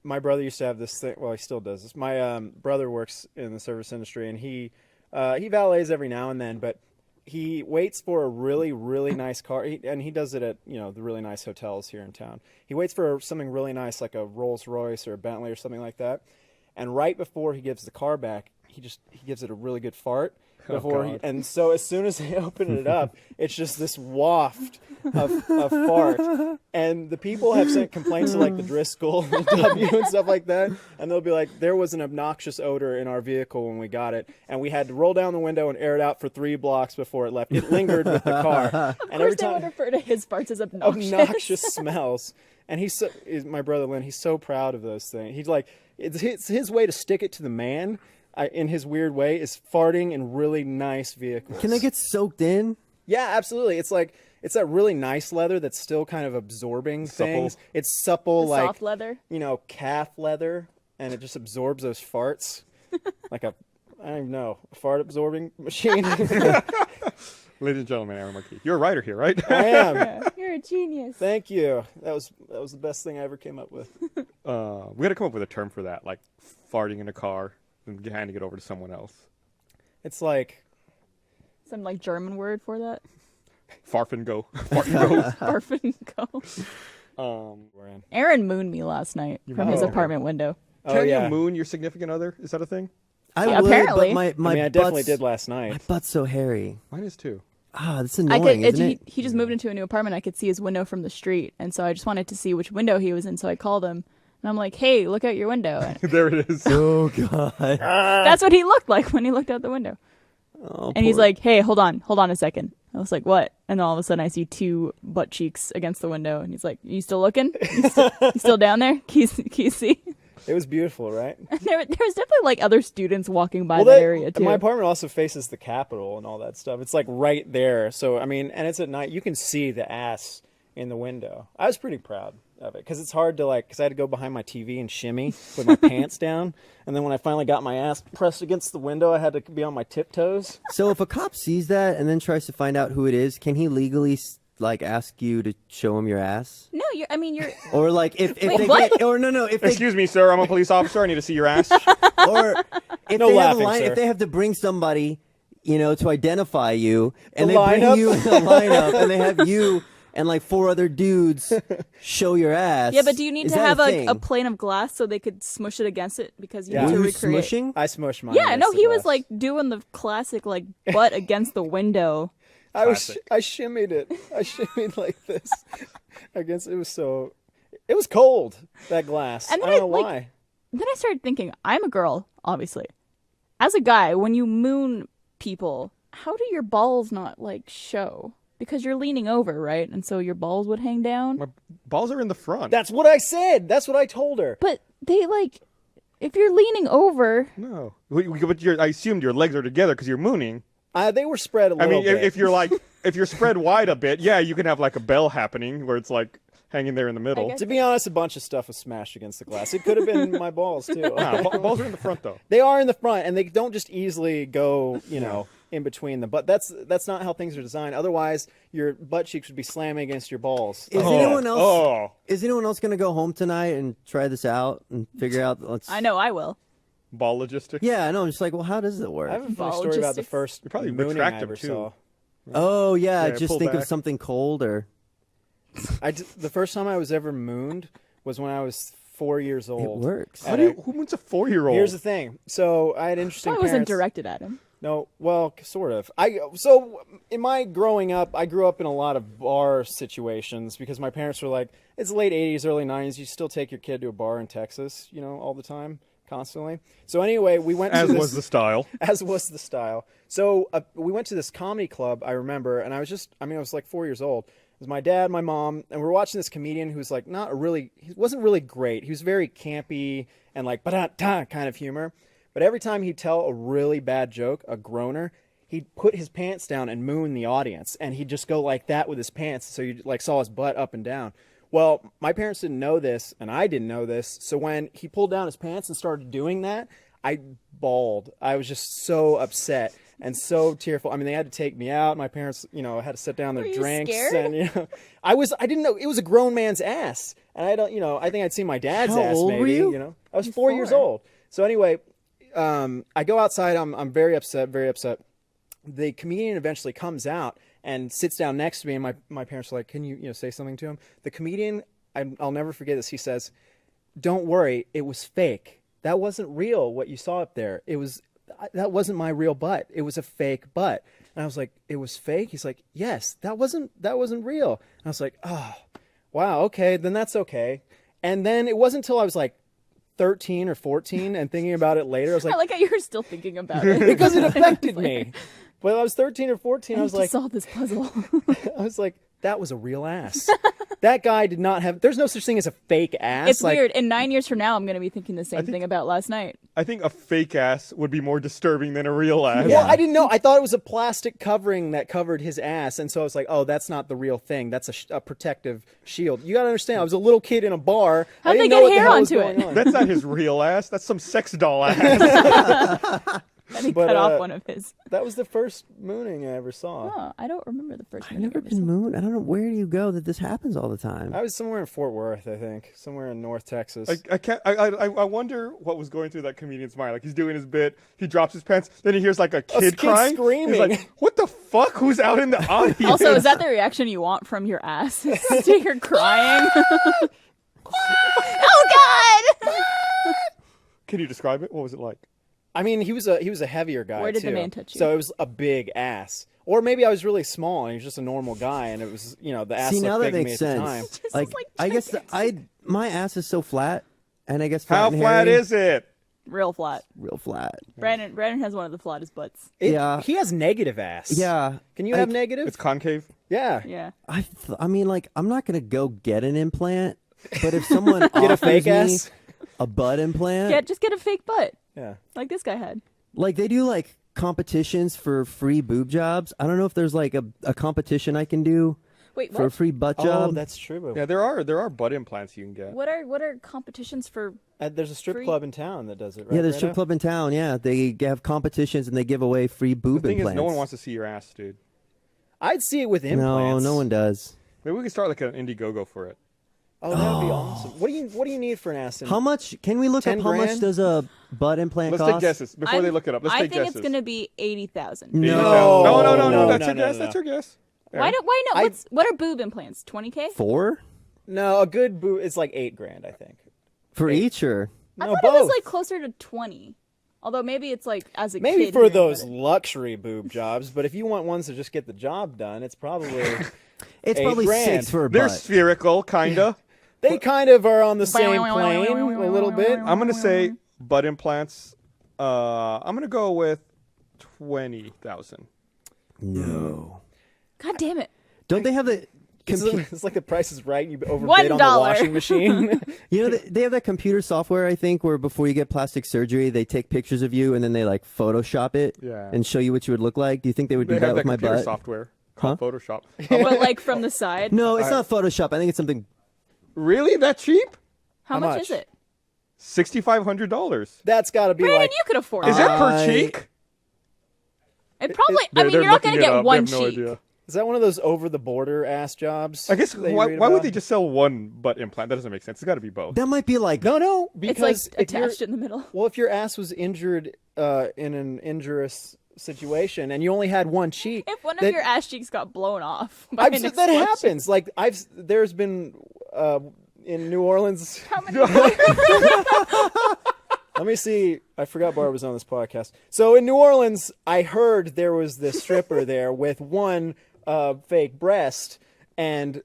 My brother used to have this thing. Well, he still does this. My brother works in the service industry, and he valets every now and then, but he waits for a really, really nice car, and he does it at the really nice hotels here in town. He waits for something really nice, like a Rolls Royce or a Bentley or something like that, and right before he gives the car back, he gives it a really good fart. And so as soon as they open it up, it's just this waft of fart. And the people have sent complaints to like the Driscoll and W and stuff like that. And they'll be like, there was an obnoxious odor in our vehicle when we got it. And we had to roll down the window and air it out for 3 blocks before it left. It lingered with the car. Of course they would refer to his farts as obnoxious. Obnoxious smells. And my brother Lynn, he's so proud of those things. He's like, it's his way to stick it to the man. In his weird way, is farting in really nice vehicles. Can they get soaked in? Yeah, absolutely. It's that really nice leather that's still kind of absorbing things. It's supple, like soft leather, calf leather, and it just absorbs those farts like I don't even know, a fart absorbing machine. Ladies and gentlemen, Aaron Marquis, you're a writer here, right? I am. Yeah, you're a genius. Thank you. That was the best thing I ever came up with. We got to come up with a term for that, like farting in a car and handing it over to someone else. It's like some like German word for that. Farfingo. Farfingo. Farfingo. Aaron mooned me last night from his apartment window. Can you moon your significant other? Is that a thing? I would, apparently. But I definitely did last night. My butt's so hairy. Mine is too. That's annoying, isn't it? He just moved into a new apartment. I could see his window from the street, and so I just wanted to see which window he was in. So I called him, and I'm like, "Hey, look out your window." There it is. Oh God. That's what he looked like when he looked out the window. Oh, and he's like, "Hey, hold on a second." I was like, "What?" And then all of a sudden, I see 2 butt cheeks against the window, and he's like, "You still looking? You still down there? Can you see?" It was beautiful, right? There was definitely like other students walking by that area too. My apartment also faces the Capitol and all that stuff. It's like right there. So I mean, and it's at night. You can see the ass in the window. I was pretty proud of it because it's hard to because I had to go behind my TV and shimmy with my pants down, and then when I finally got my ass pressed against the window, I had to be on my tiptoes. So if a cop sees that and then tries to find out who it is, can he legally ask you to show him your ass? No, you're. Or like if Wait, they what? get, or no if Excuse me, sir. I'm a police officer. I need to see your ass. or if No they laughing, have sir. if they have to bring somebody, to identify you, and The they bring lineup? you in the lineup, and they have you and like 4 other dudes show your ass. Yeah, but do you need Is to that have a a thing? plane of glass so they could smush it against it because you Yeah. need to Were you recreate? smushing? I smushed mine. Yeah, against no, the he was glass. like doing the classic like butt against the window. I Classic. shimmied it. I shimmied like this against. It was cold, that glass. And I then don't know why. Then I started thinking, I'm a girl, obviously. As a guy, when you moon people, how do your balls not show? Because you're leaning over, right? And so your balls would hang down. My balls are in the front. That's what I said. That's what I told her. But they if you're leaning over, No. But I assumed your legs are together because you're mooning. They were spread a I little mean, bit. if you're spread wide a bit, yeah, you can have like a bell happening where it's like hanging there in the middle. To be honest, a bunch of stuff was smashed against the glass. It could have been my balls too. Nah, balls are in the front though. They are in the front, and they don't just easily go, in between them. But that's not how things are designed. Otherwise, your butt cheeks would be slamming against your balls. Is Oh. anyone else? Oh. Is anyone else going to go home tonight and try this out and figure out? I know I will. Ball logistics. Yeah, I know. I'm just like, well, how does it work? I have a funny Ball story about the logistics. first You're probably mooning I retractive, ever too. saw. Oh yeah, Yeah, just pull think of back. something cold or. The first time I was ever mooned was when I was 4 years It old. works. Who wants a 4-year-old? Here's the thing. So I had interesting I wasn't parents. directed at him. No, well, sort of. So in my growing up, I grew up in a lot of bar situations because my parents were like, it's late 80s, early 90s. You still take your kid to a bar in Texas, all the time, constantly. So anyway, we went to As this, was the style. as was the style. So we went to this comedy club, I remember, and I was like 4 years old. It was my dad, my mom, and we were watching this comedian who's like he wasn't really great. He was very campy and like ba-da-da kind of humor. But every time he'd tell a really bad joke, a groaner, he'd put his pants down and moon the audience. And he'd just go like that with his pants. So you saw his butt up and down. Well, my parents didn't know this, and I didn't know this. So when he pulled down his pants and started doing that, I bawled. I was just so upset. and so tearful. I mean, they had to take me out. My parents, had to sit down their Were you drinks, scared? and I didn't know it was a grown man's ass, and I don't, I think I'd seen my dad's How ass. old maybe, were you? I was 4 years old. So anyway, I go outside. I'm very upset. Very upset. The comedian eventually comes out and sits down next to me, and my parents are like, "Can you say something to him?" The comedian, I'll never forget this. He says, "Don't worry, it was fake. That wasn't real. What you saw up there, that wasn't my real butt. It was a fake butt." And I was like, "It was fake?" He's like, "Yes, that wasn't real." And I was like, "Oh, wow, okay, then that's okay." And then it wasn't until I was like 13 or 14 and thinking about it later, I was like, I like how you're still thinking about it. because it affected me. When I was 13 or 14, I was like, solve this puzzle. I was like, that was a real ass. That guy did not have. There's no such thing as a fake ass. It's weird. And 9 years from now, I'm going to be thinking the same thing about last night. I think a fake ass would be more disturbing than a real ass. Well, I didn't know. I thought it was a plastic covering that covered his ass, and so I was like, "Oh, that's not the real thing. That's a protective shield." You got to understand. I was a little kid in a bar. How'd I didn't they know get what the hair hell was onto going it? on. That's not his real ass. That's some sex doll ass. And he But, cut off one of his. That was the first mooning I ever saw. Oh, I don't remember the first I've one. never been mooned. I don't know, where do you go that this happens all the time? I was somewhere in Fort Worth, I think, somewhere in North Texas. I can't. I wonder what was going through that comedian's mind. Like he's doing his bit, he drops his pants, then he hears like a kid crying, screaming. He's like, "What the fuck? Who's out in the audience?" Also, is that the reaction you want from your ass? To hear crying? Oh, God! Can you describe it? What was it like? I mean, he was a heavier guy. Where did the too. man touch you? So it was a big ass, or maybe I was really small and he was just a normal guy, and it was the ass See, looked now that big to me makes at the time. sense. Like, I guess my ass is so flat, and I guess How and flat hairy, is it? Real flat. real flat. Brandon has one of the flattest butts. Yeah. He has negative ass. Yeah. Can you have negative? It's concave. Yeah. Yeah. I mean, like, I'm not gonna go get an implant, but if someone Get a offers fake me ass. a butt implant, Yeah, just get a fake butt. Yeah. Like this guy had. like they do like competitions for free boob jobs. I don't know if there's like a competition I can do Wait, for a what? free butt Oh, job. that's true. Yeah, there are butt implants you can get. What are competitions for? There's a strip Free? club in town that does it, right? Yeah, there's a Brando? strip club in town. Yeah, they have competitions and they give away free The boob thing implants. is, no one wants to see your ass, dude. I'd see it with No, implants. no one does. Maybe we could start like an Indiegogo for it. Oh, that would be awesome. What do you need for an ass? How much? Can we look up 10 how much grand? does a butt implant Let's cost? take guesses before they look it up. Let's I take think guesses. it's gonna be 80,000. No. No. That's no, your no, guess. no. That's your guess. Why not? I- What are boob implants? 20K? 4 No, a good boo. It's like $8,000, I think. for each, or I No, thought both. it was like closer to 20. Although maybe it's like as a Maybe kid. for hearing those about it. luxury boob jobs, but if you want ones to just get the job done, it's probably it's probably $8,000. 6 for a They're butt. spherical, kinda. they kind of are on the same plane a little bit. I'm gonna say butt implants. I'm gonna go with 20,000. No. God damn it! Don't they have the? It's like the Price is Right. You overbid on the $1. washing machine. You know, they have that computer software, I think, where before you get plastic surgery, they take pictures of you and then they like Photoshop it Yeah. and show you what you would look like. Do you think they would They do have that that with my computer butt? software called Photoshop. But like from the side. No, it's not Photoshop. I think it's something. Really? That cheap? How How much much? is it? $6,500. That's got to be Brandon, like. you could afford Is it. that per I- cheek? It probably. I mean, They're you're not looking gonna it get up. one They have no cheek. idea. Is that one of those over the border ass jobs? I guess that you why read would about? they just sell one butt implant? That doesn't make sense. It's got to be both. That might be like. No, It's like because if you're- attached in the middle. Well, if your ass was injured in an injurious situation and you only had one cheek, If one of that- your ass cheeks got blown off, by an that explosion. happens. Like there's been in New Orleans. How many? Let me see. I forgot Barb was on this podcast. So in New Orleans, I heard there was this stripper there with one fake breast, and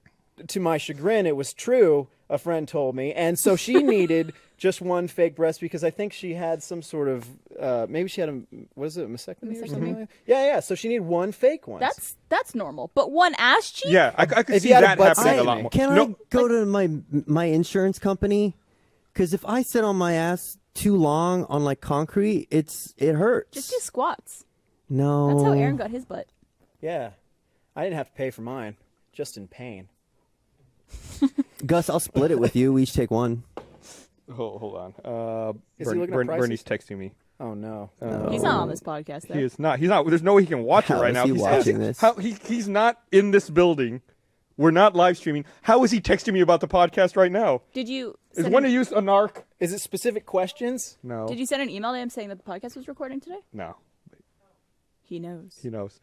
to my chagrin, it was true. A friend told me, and so she needed just one fake breast because I think she had some sort of maybe she had a mastectomy or something. Like that? Yeah. So she needed one fake one. That's normal. But one ass cheek? Yeah, I could If see you had a that butt happening a sectomy. lot more. Can No, I go to my insurance company? Because if I sit on my ass too long on like concrete, it hurts. Just do squats. No. That's how Aaron got his butt. Yeah. I didn't have to pay for mine, just in pain. Gus, I'll split it with you. We each take one. Hold on. Is he looking at prices? Bernie's texting me. Oh no. He's not on this podcast, though. He is not. He's not. There's no way he can watch it How right is now. he watching this? He's not in this building. We're not live streaming. How is he texting me about the podcast right now? Did you Is send one an, of you a narc? Is it specific questions? No. Did you send an email to him saying that the podcast was recording today? No. He knows. He knows.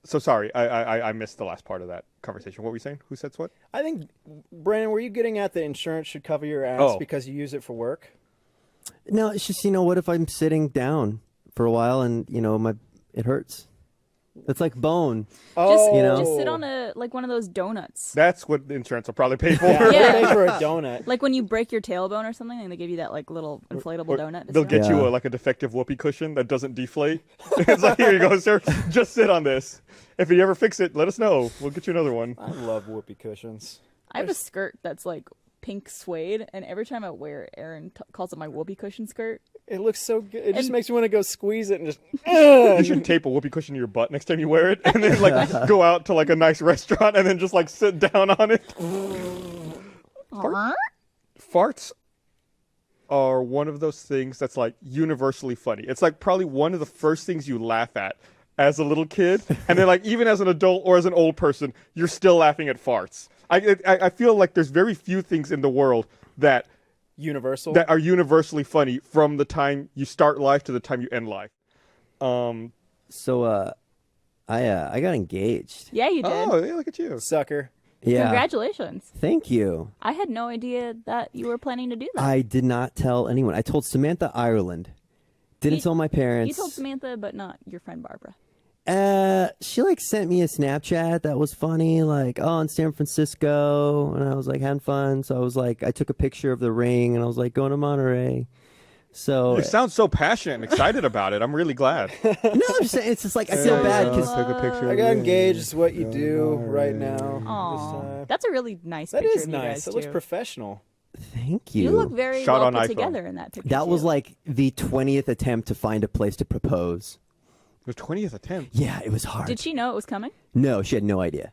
So sorry, I missed the last part of that conversation. What were you saying? Who said what? I think, Brandon, were you getting at the insurance should cover your ass Oh. because you use it for work? No, it's just, what if I'm sitting down for a while and, it hurts? It's like bone. Just, just sit on one of those donuts. That's what the insurance will probably pay for. Yeah, Yeah. pay for a donut. Like when you break your tailbone or something, and they give you that little inflatable Or donut. to they'll sit on. get you Yeah. a defective whoopee cushion that doesn't deflate. It's like, here you go, sir. Just sit on this. If you ever fix it, let us know. We'll get you another one. I love whoopee cushions. I have a skirt that's pink suede, and every time I wear it, Aaron calls it my whoopee cushion skirt. It looks so good. It just And- makes you want to go squeeze it and just. You should tape a whoopee cushion to your butt next time you wear it, and then go out to a nice restaurant and then just sit down on it. Farts are one of those things that's universally funny. It's probably one of the first things you laugh at as a little kid, and then even as an adult or as an old person, you're still laughing at farts. I feel like there's very few things in the world that Universal. are universally funny from the time you start life to the time you end life. So, I got engaged. Yeah, you did. Oh, yeah, look at you. Sucker. Yeah. Congratulations. Thank you. I had no idea that you were planning to do that. I did not tell anyone. I told Samantha Ireland. Didn't You- tell my parents. You told Samantha, but not your friend Barbara. She sent me a Snapchat that was funny, in San Francisco, and I was having fun. So I was I took a picture of the ring, and I was going to Monterey. So You sound so passionate and excited about it. I'm really glad. no, I'm just saying it's just I feel bad because Took a picture. I got engaged. Is what you do right now. Aw, that's a really nice That picture is of you nice. guys, It looks too. professional. thank you. You look very Shot well on put iPhone. together in that picture. that was too. the 20th attempt to find a place to propose. The 20th attempt. Yeah, it was hard. Did she know it was coming? No, she had no idea.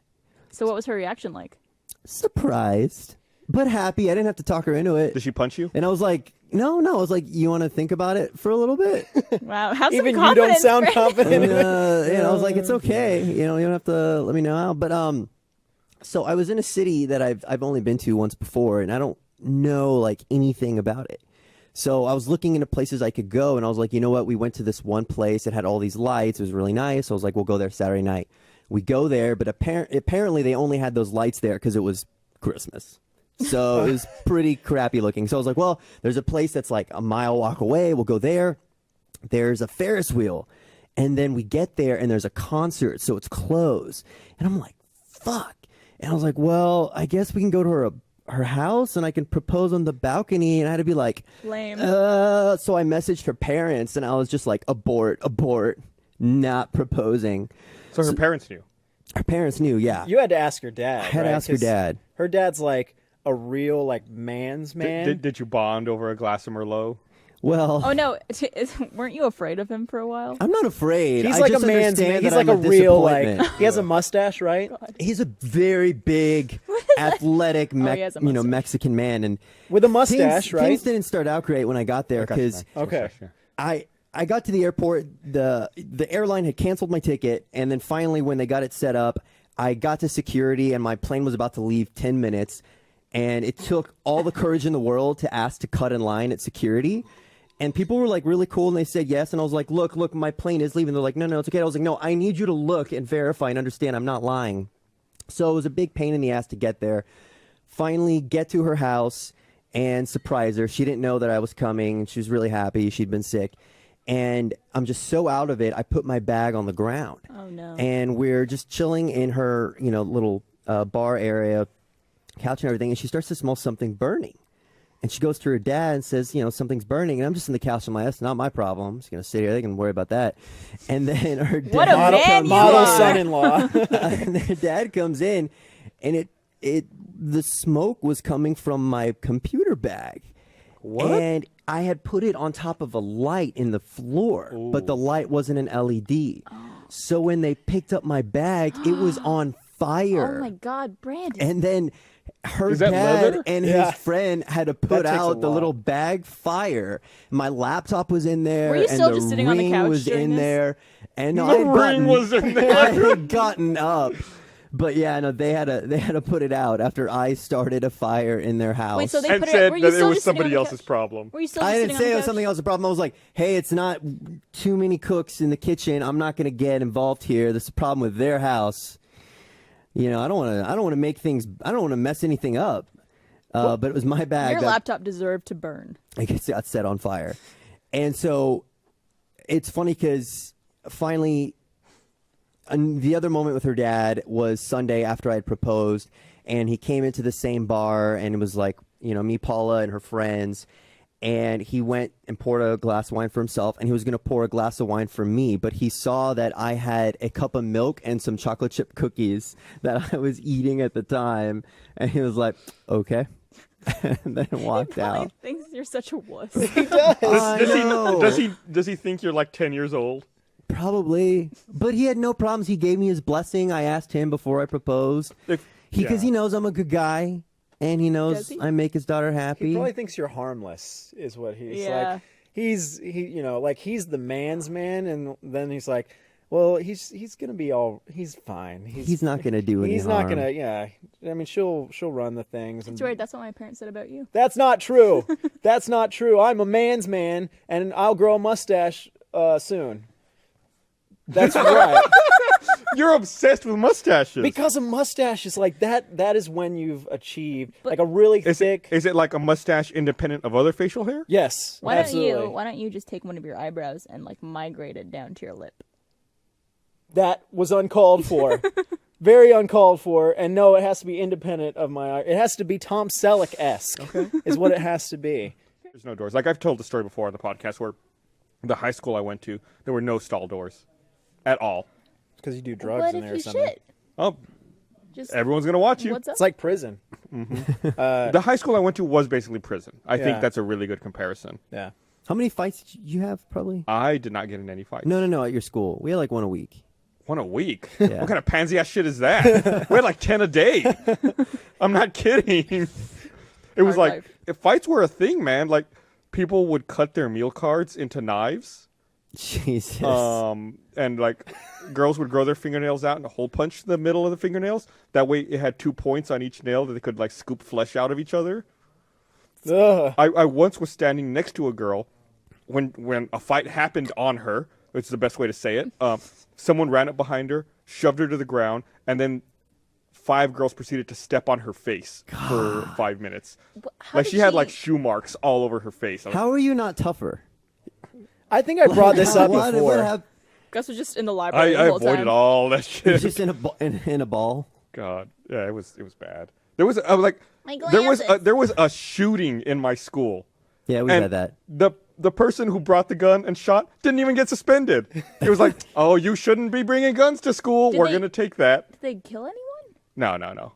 So what was her reaction like? Surprised, but happy. I didn't have to talk her into it. Did she punch you? And I was no. I was you want to think about it for a little bit? Wow, have Even some you don't confidence, sound Brandon. confident. And I was it's okay. You don't have to let me know how. But so I was in a city that I've only been to once before, and I don't know anything about it. So I was looking into places I could go, and I was you know what? We went to this one place. It had all these lights. It was really nice. I was we'll go there Saturday night. We go there, but apparently they only had those lights there because it was Christmas. So it was pretty crappy looking. So I was well, there's a place that's a mile walk away. We'll go there. There's a Ferris wheel. And then we get there, and there's a concert, so it's closed. And I'm fuck. And I was well, I guess we can go to her house, and I can propose on the balcony. And I had to be Lame. so I messaged her parents, and I was just abort, not proposing. So her parents knew. Her parents knew, yeah. You had to ask her dad. I had to right? ask her 'Cause dad. Her dad's a real man's man. Did you bond over a glass of Merlot? Well, Oh no, weren't you afraid of him for a while? I'm not afraid. He's I like a just man's man. understand He's that like I'm a real disappointment. he has a mustache, right? He's a very big, athletic, he has a mustache. Mexican man, and With a mustache, right? Things didn't start out great when I got there because Okay. I got to the airport. The airline had canceled my ticket, and then finally, when they got it set up, I got to security, and my plane was about to leave 10 minutes, and it took all the courage in the world to ask to cut in line at security. And people were really cool, and they said yes. And I was look, my plane is leaving. They're no, it's okay. I was no, I need you to look and verify and understand I'm not lying. So it was a big pain in the ass to get there. Finally, get to her house and surprise her. She didn't know that I was coming. She was really happy. She'd been sick. And I'm just so out of it, I put my bag on the ground. Oh no. And we're just chilling in her, little bar area, couch and everything. And she starts to smell something burning. And she goes to her dad and says, something's burning. And I'm just in the couch. I'm that's not my problem. I'm just going to sit here. They can worry about that. And then her dad, What a man you Model are. son-in-law. and her dad comes in, and the smoke was coming from my computer bag. What? And I had put it on top of a light in the floor, but the light wasn't an LED. So when they picked up my bag, it was on fire. Oh my God, Brandon. And then her Is that dad leather? and Yeah. his friend had to That put takes a out the lot. little bag fire. My laptop was in there. Were you and still the just sitting on the ring couch was during in this? there. And no, The I had ring gotten, was in there. I had gotten up. But yeah, no, they had to put it out after I started a fire in their house. Wait, so they And put it. said Were you that it still was just sitting on somebody the else's couch? problem. Were you still? I Just didn't sitting say on it the was couch? something else's problem. I was like, hey, it's not too many cooks in the kitchen. I'm not going to get involved here. This is a problem with their house. You know, I don't want to make things. I don't want to mess anything up. But it was my bag. Your that laptop deserved to burn. I guess it got set on fire. And so it's funny because finally, and the other moment with her dad was Sunday after I had proposed, and he came into the same bar and it was like, you know, me, Paula, and her friends. And he went and poured a glass of wine for himself, and he was going to pour a glass of wine for me. But he saw that I had a cup of milk and some chocolate chip cookies that I was eating at the time. And he was like, okay. And then walked Probably out. thinks you're such a wuss. I know. Does he think you're like 10 years old? Probably, but he had no problems. He gave me his blessing. I asked him before I proposed, because he knows I'm a good guy, and he knows Does he? I make his daughter happy. He probably thinks you're harmless, is what he's Yeah. like. He's he's the man's man, and then he's like, well, he's gonna be he's fine. He's not gonna do any He's harm. not gonna. Yeah, I mean, she'll run the things. That's And right. That's what my parents said about you. That's not true. That's not true. I'm a man's man, and I'll grow a mustache soon. That's right. You're obsessed with mustaches. Because a mustache is like that. That is when you've achieved like a really thick. Is it like a mustache independent of other facial hair? Yes, Why absolutely. Why don't you just take one of your eyebrows and like migrate it down to your lip? That was uncalled for. Very uncalled for. And no, it has to be independent of my eye. It has to be Tom Selleck-esque. Okay. Is what it has to be. There's no doors. Like I've told the story before on the podcast where the high school I went to, there were no stall doors at all. Because you do drugs What in if there or you something. shit? Oh, Just everyone's going to watch you. what's up? It's like prison. The high school I went to was basically prison. I Yeah. think that's a really good comparison. Yeah. How many fights did you have? Probably. I did not get in any fights. No. At your school, we had like one a week. One a week? Yeah. What kind of pansy ass shit is that? We had like 10 a day. I'm not kidding. It was Hard like, life. if fights were a thing, man, like people would cut their meal cards into knives. Jesus. And like girls would grow their fingernails out and hole punch the middle of the fingernails. That way it had 2 points on each nail that they could like scoop flesh out of each other. Ugh. I once was standing next to a girl when a fight happened on her, which is the best way to say it. Someone ran up behind her, shoved her to the ground, and then 5 girls proceeded to step on her face for 5 minutes. How Like did she had like shoe marks all over her face. I was- How are you not tougher? I think I brought this up What before. happened? Gus was just in the library the I whole avoided time. all that It shit. was just in a ball. God, yeah, it was bad. I was like, My there was a shooting in my school. Yeah, we And had that. the person who brought the gun and shot didn't even get suspended. It was like, oh, you shouldn't be bringing guns to school. Did We're they- gonna take that. Did they kill anyone? No.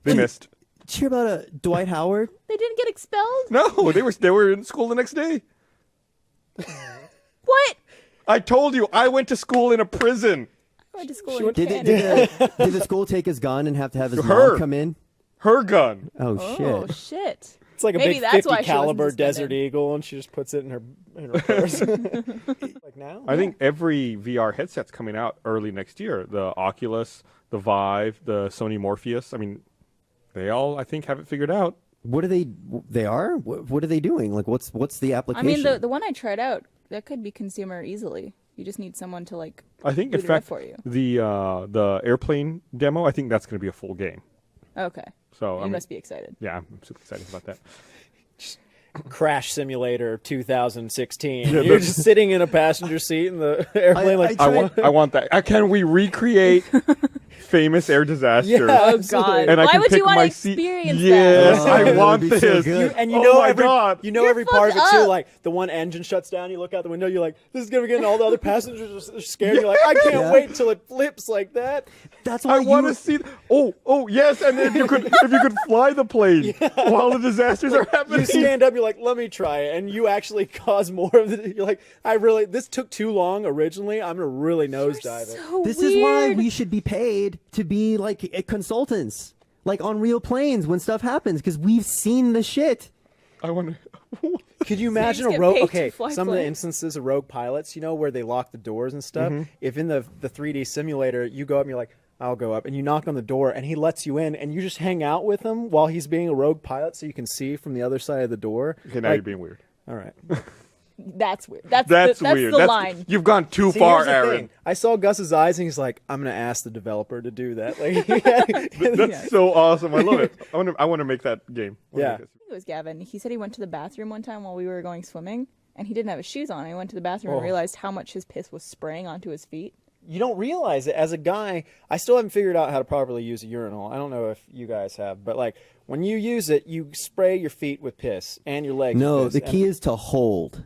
They missed. Did you hear about Dwight Howard? They didn't get expelled? No, they were in school the next day. What? I told you, I went to school in a prison. I went to school in Did Canada. did the school take his gun and have to have his Her. mom come in? Her gun. Oh, Oh, shit. shit. It's like a Maybe big that's 50 why she wasn't caliber suspended. Desert Eagle, and she just puts it in her purse. Like now? I think every VR headset's coming out early next year. The Oculus, the Vive, the Sony Morpheus. I mean, they all, I think, have it figured out. What are they? They are. What are they doing? Like, what's the I application? mean, the one I tried out, that could be consumer easily. You just need someone to like I think, in boot it up fact, for you. the airplane demo, I think that's going to be a full game. Okay. So, You I mean, must be excited. yeah, I'm super excited about that. Crash Simulator 2016. You're just sitting in a passenger seat in the airplane, like, I want that. Can we recreate famous air disasters? Yeah. Oh Absolutely. God! And I Why can would pick you want my to seat. experience Yes, Oh, that? I that want would be so this. good. and you Oh know my every God. you know You're every part of it fucked too. up. Like the one engine shuts down, you look out the window, you're like, "This is gonna begin." All the other passengers are scared. You're like, "I can't Yeah. wait till it flips like that." That's why I want to see. Oh, yes, and if you could fly the plane while the disasters are happening. You stand up, you're like, "Let me try it," and you actually cause more of it. You're like, this took too long originally. I'm gonna really nosedive it. So This is why weird. we should be paid to be like consultants. like on real planes when stuff happens because we've seen the shit. I wonder. Could you just imagine a get rogue? paid to Okay, fly some of the planes. instances of rogue pilots, where they lock the doors and stuff. If in the 3D simulator you go up and you're like, I'll go up, and you knock on the door and he lets you in, and you just hang out with him while he's being a rogue pilot, so you can see from the other side of the door. Okay, now Like, you're being weird. all right. That's weird. That's weird. the That's, line. You've gone too See, far, here's the Aaron. thing. I saw Gus's eyes, and he's like, "I'm gonna ask the developer to do that." Like, That's so awesome. I love it. I want to make that game. Yeah. I think it was Gavin. He said he went to the bathroom one time while we were going swimming, and he didn't have his shoes on. He went to the bathroom Oh. and realized how much his piss was spraying onto his feet. you don't realize it as a guy. I still haven't figured out how to properly use a urinal. I don't know if you guys have, but like when you use it, you spray your feet with piss and your legs. No, with the piss, key and- is to hold.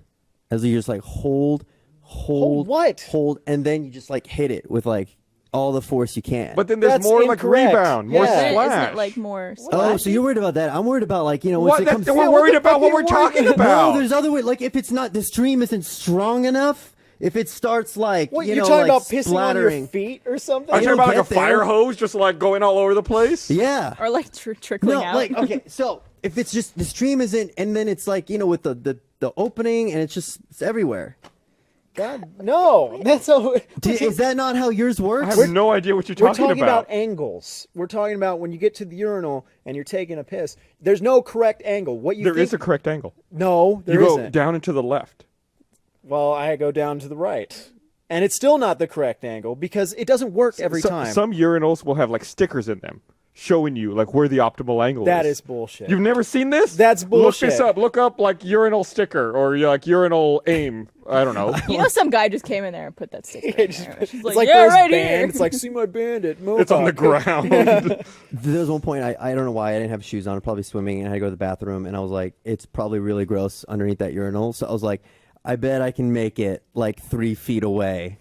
As you just like hold, what? hold, and then you just like hit it with like all the force you can. But then there's That's more incorrect. like rebound, more Yeah. Isn't splash. it like more? oh, splashy? so you're worried about that? I'm worried about like once What? it That, comes. we're worried about what we're talking about. No, there's other way. Like if it's not the stream isn't strong enough. If it starts like What, you you're know, talking like about pissing splattering. on your feet or something? Are you It'll talking about like a get there. fire hose just like going all over the place? Yeah. Or like trickling No, out. like okay, so if it's just the stream isn't, and then it's like with the opening, and it's everywhere. God, no. That's so. Is that not how yours I works? have no idea what you're We're talking talking about. about angles. We're talking about when you get to the urinal and you're taking a piss. There's no correct angle. What you There think? is a correct angle. No, there You go isn't. down and to the left. Well, I go down to the right. And it's still not the correct angle because it doesn't work every time. Some urinals will have like stickers in them showing you like where the optimal angle That is. is bullshit. You've never seen this? That's Look this bullshit. up. Look up like urinal sticker or like urinal aim. I don't know. you know, some guy just came in there and put that sticker in It's there. just- She's it's like, like yeah, for his right band. here. It's like, see my bandit. It's on the ground. There was one point I don't know why I didn't have shoes on, probably swimming, and I had to go to the bathroom, and I was like, it's probably really gross underneath that urinal. So I was like, I bet I can make it like 3 feet away,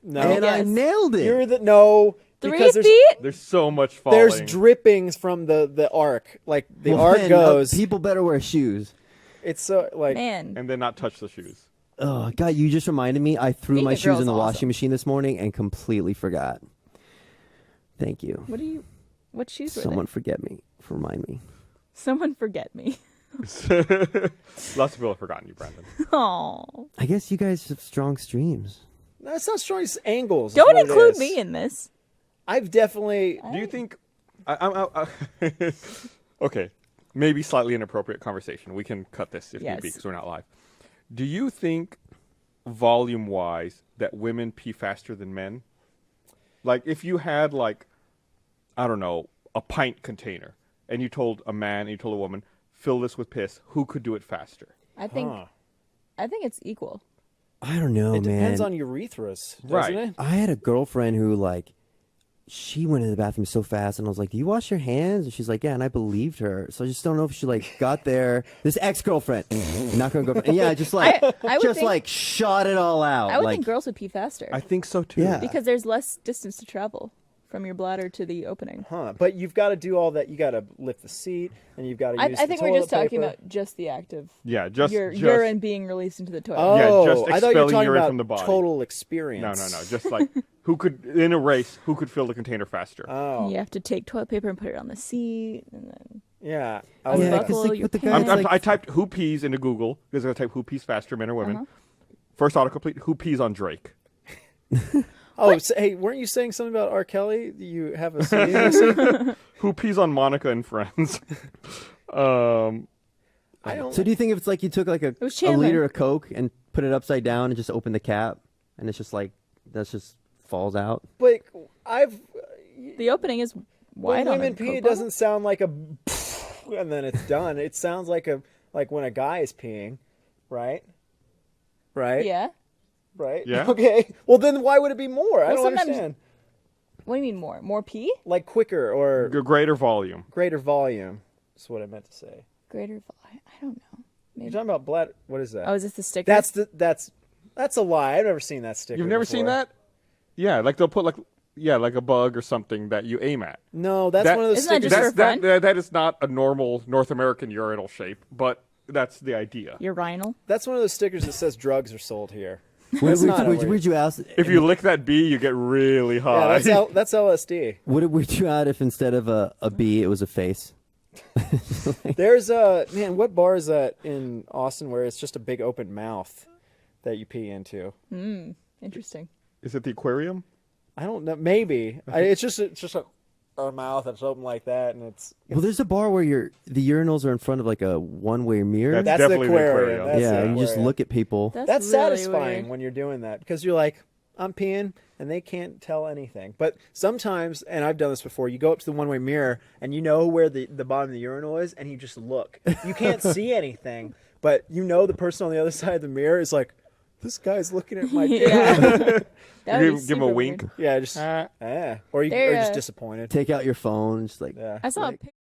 No, and I Yes. nailed it. you're the no. 3 because there's, feet? There's so much falling. There's drippings from the arc. Like the Well, arc then, goes. people better wear shoes. It's so like. Man. and then not touch the shoes. Oh God, you just reminded me. I threw Being my a shoes girl's in the awesome. washing machine this morning and completely forgot. Thank you. What shoes were Someone forget me. Remind me. they? Someone forget me. Lots of people have forgotten you, Brandon. Oh. I guess you guys have strong streams. No, it's not strong. It's angles. is Don't what it include is. me in this. I've definitely. Do you think? Okay, maybe slightly inappropriate conversation. We can cut this if need be Yes. because we're not live. Do you think, volume-wise, that women pee faster than men? Like, if you had like, I don't know, a pint container, and you told a man and you told a woman, fill this with piss, who could do it faster? I think Huh. it's equal. I don't know, It depends man. on urethras, doesn't Right. it? I had a girlfriend who like she went in the bathroom so fast, and I was like, "Do you wash your hands?" And she's like, "Yeah." And I believed her, so I just don't know if she like got there. This ex-girlfriend, not gonna go. And yeah, just like I would just think- like shot it all out. I would like, think girls would pee faster I think so too. Yeah. because there's less distance to travel from your bladder to the opening. Huh? But you've got to do all that. You got to lift the seat, and you've got to use. I think the we're just toilet talking paper. about just the act of Yeah, just urine being released into the toilet. Oh, Yeah, just I thought you were expelling talking urine about from the body. total No, experience. no. Just like who could in a race, who could fill the container faster? Oh, You have to take toilet paper and put it on the seat, and then yeah. I Yeah, was yeah, like, because Buckle like your with the pants. guys, like, I typed who pees into Google because I type who pees faster, men or women. First autocomplete, who pees on Drake? oh, so, hey, weren't you saying something about R. Kelly? You have a CD or something? Who pees on Monica and Friends? I don't. so do you think if it's like you took like a was liter Chandler. of Coke and put it upside down and just open the cap, and it's just like that just falls out? But I've the opening is when wide on women a pee, Coke it bottle. doesn't sound like a, and then it's done. It sounds like when a guy is peeing, right? Right. Yeah. Right. Yeah. Okay. Well, then why would it be more? I Well, don't sometimes- understand. What do you mean more? More pee? Like quicker or Greater volume. greater volume. That's what I meant to say. Greater volume? I don't know. You're Maybe. talking about blood. What is that? Oh, is this the sticker? That's a lie. I've never seen that sticker. You've never seen before. that? Yeah, like they'll put like a bug or something that you aim at. No, that's That- one of those Isn't that stickers. just That's, for fun? that is not a normal North American urinal shape, but that's the idea. Urinal. That's one of those stickers that says drugs are sold here. It's not over. Would you ask? If you lick that bee, you get really high. Yeah, that's LSD. Would you add if instead of a bee, it was a face? There's man, what bar is that in Austin where it's just a big open mouth that you pee into? Interesting. Is it the aquarium? I don't know. Maybe it's just a mouth that's open like that, and it's Well, there's a bar where the urinals are in front of like a one-way mirror. that's definitely the the aquarium. aquarium. That's yeah, the and you just aquarium. look at people. That's really satisfying weird. when you're doing that because you're like, I'm peeing and they can't tell anything. But sometimes, and I've done this before, you go up to the one-way mirror and you know where the bottom of the urinal is, and you just look. You can't see anything, but you know the person on the other side of the mirror is like, this guy's looking at my pee. Yeah. That would be Give him a super wink. weird. Yeah, just or you're They're, just disappointed. Take out your phone, just like Yeah. I saw a Like-